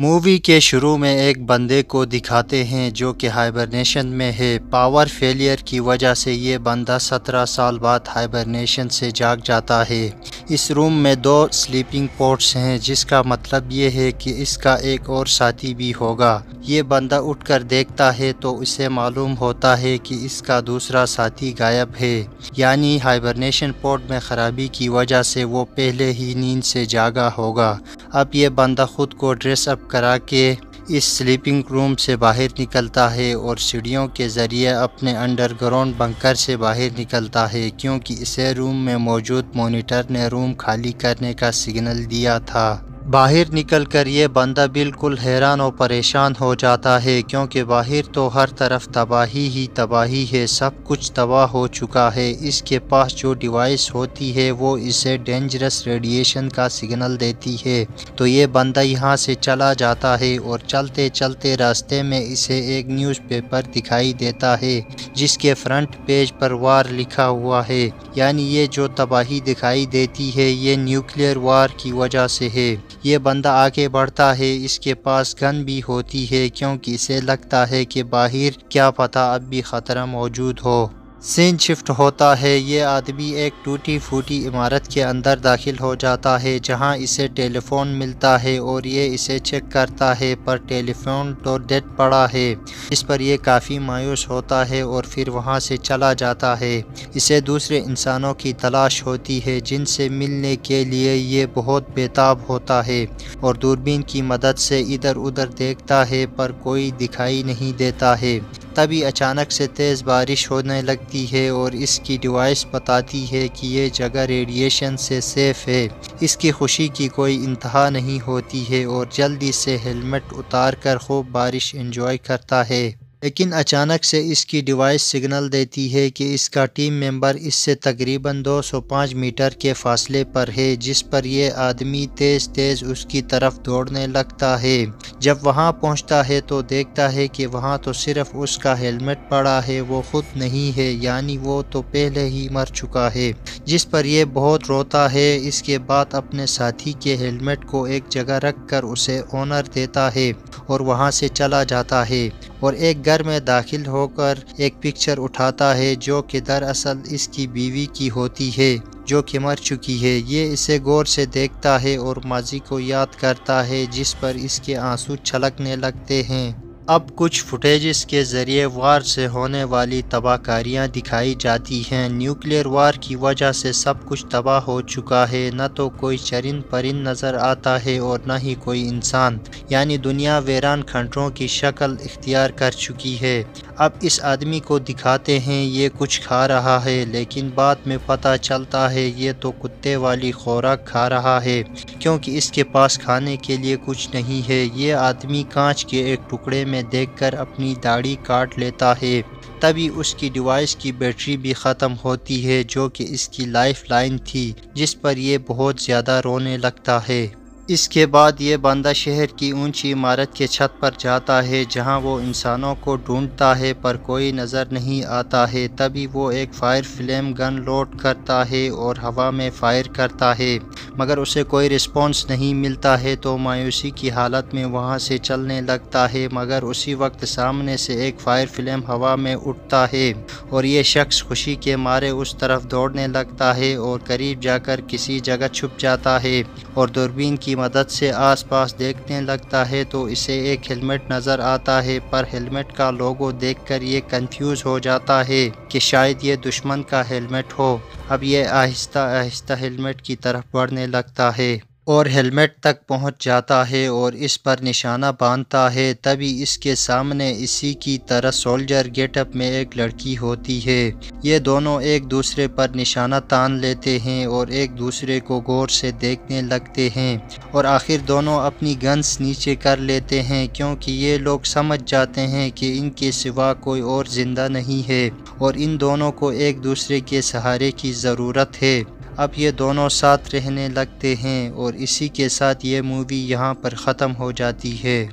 Movie के शुरू में एक बंदे को दिखाते हैं जो कि हाइबरनेशन में है। पावर फेलियर की वजह से ये बंदा 17 साल बाद हाइबरनेशन से जाग जाता है। इस रूम में 2 स्लीपिंग पोर्ट्स हैं, जिसका मतलब ये है कि इसका एक और साथी भी होगा। ये बंदा उठकर देखता है तो उसे मालूम होता है कि इसका दूसरा साथी गायब है, यानी हाइबरनेशन पोर्ट में ख़राबी की वजह से वो पहले ही नींद से जागा होगा। अब ये बंदा ख़ुद को ड्रेस अप करा के इस स्लीपिंग रूम से बाहर निकलता है और सीढ़ियों के ज़रिए अपने अंडरग्राउंड बंकर से बाहर निकलता है, क्योंकि इसे रूम में मौजूद मॉनिटर ने रूम खाली करने का सिग्नल दिया था। बाहर निकलकर ये बंदा बिल्कुल हैरान और परेशान हो जाता है, क्योंकि बाहर तो हर तरफ तबाही ही तबाही है, सब कुछ तबाह हो चुका है। इसके पास जो डिवाइस होती है वो इसे डेंजरस रेडिएशन का सिग्नल देती है। तो ये बंदा यहाँ से चला जाता है और चलते चलते रास्ते में इसे एक न्यूज़पेपर दिखाई देता है, जिसके फ्रंट पेज पर वार लिखा हुआ है, यानी ये जो तबाही दिखाई देती है ये न्यूक्लियर वार की वजह से है। ये बंदा आगे बढ़ता है, इसके पास गन भी होती है, क्योंकि इसे लगता है कि बाहर क्या पता अब भी ख़तरा मौजूद हो। सीन शिफ्ट होता है। ये आदमी एक टूटी फूटी इमारत के अंदर दाखिल हो जाता है, जहां इसे टेलीफोन मिलता है और ये इसे चेक करता है, पर टेलीफोन तो डेड पड़ा है। इस पर ये काफ़ी मायूस होता है और फिर वहां से चला जाता है। इसे दूसरे इंसानों की तलाश होती है, जिनसे मिलने के लिए ये बहुत बेताब होता है और दूरबीन की मदद से इधर उधर देखता है, पर कोई दिखाई नहीं देता है। तभी अचानक से तेज़ बारिश होने लगती है और इसकी डिवाइस बताती है कि ये जगह रेडिएशन से सेफ़ है। इसकी खुशी की कोई इंतहा नहीं होती है और जल्दी से हेलमेट उतार कर खूब बारिश एंजॉय करता है। लेकिन अचानक से इसकी डिवाइस सिग्नल देती है कि इसका टीम मेंबर इससे तकरीबन 205 मीटर के फासले पर है, जिस पर यह आदमी तेज़ तेज़ उसकी तरफ दौड़ने लगता है। जब वहां पहुंचता है तो देखता है कि वहां तो सिर्फ उसका हेलमेट पड़ा है, वो खुद नहीं है, यानी वो तो पहले ही मर चुका है। जिस पर यह बहुत रोता है। इसके बाद अपने साथी के हेलमेट को एक जगह रख कर उसे ऑनर देता है और वहां से चला जाता है और एक घर में दाखिल होकर एक पिक्चर उठाता है, जो कि दरअसल इसकी बीवी की होती है, जो कि मर चुकी है। ये इसे गौर से देखता है और माजी को याद करता है, जिस पर इसके आंसू छलकने लगते हैं। अब कुछ फुटेजेस के ज़रिए वार से होने वाली तबाहकारियाँ दिखाई जाती हैं। न्यूक्लियर वार की वजह से सब कुछ तबाह हो चुका है, न तो कोई चरिंद परिंद नज़र आता है और न ही कोई इंसान, यानी दुनिया वीरान खंडरों की शक्ल इख्तियार कर चुकी है। अब इस आदमी को दिखाते हैं ये कुछ खा रहा है, लेकिन बाद में पता चलता है ये तो कुत्ते वाली खुराक खा रहा है, क्योंकि इसके पास खाने के लिए कुछ नहीं है। ये आदमी कांच के एक टुकड़े में देखकर अपनी दाढ़ी काट लेता है। तभी उसकी डिवाइस की बैटरी भी ख़त्म होती है, जो कि इसकी लाइफ लाइन थी, जिस पर यह बहुत ज़्यादा रोने लगता है। इसके बाद ये बंदा शहर की ऊंची इमारत के छत पर जाता है, जहां वो इंसानों को ढूंढता है, पर कोई नज़र नहीं आता है। तभी वो एक फायर फ्लेम गन लोड करता है और हवा में फायर करता है, मगर उसे कोई रिस्पॉन्स नहीं मिलता है। तो मायूसी की हालत में वहां से चलने लगता है, मगर उसी वक्त सामने से एक फायर फ्लेम हवा में उठता है और ये शख्स खुशी के मारे उस तरफ दौड़ने लगता है और करीब जाकर किसी जगह छुप जाता है और दूरबीन की मदद से आसपास देखने लगता है। तो इसे एक हेलमेट नज़र आता है, पर हेलमेट का लोगो देखकर ये कंफ्यूज हो जाता है कि शायद ये दुश्मन का हेलमेट हो। अब ये आहिस्ता आहिस्ता हेलमेट की तरफ बढ़ने लगता है और हेलमेट तक पहुंच जाता है और इस पर निशाना बांधता है। तभी इसके सामने इसी की तरह सोल्जर गेटअप में एक लड़की होती है। ये दोनों एक दूसरे पर निशाना तान लेते हैं और एक दूसरे को गौर से देखने लगते हैं और आखिर दोनों अपनी गन्स नीचे कर लेते हैं, क्योंकि ये लोग समझ जाते हैं कि इनके सिवा कोई और ज़िंदा नहीं है और इन दोनों को एक दूसरे के सहारे की ज़रूरत है। अब ये दोनों साथ रहने लगते हैं और इसी के साथ ये मूवी यहाँ पर ख़त्म हो जाती है।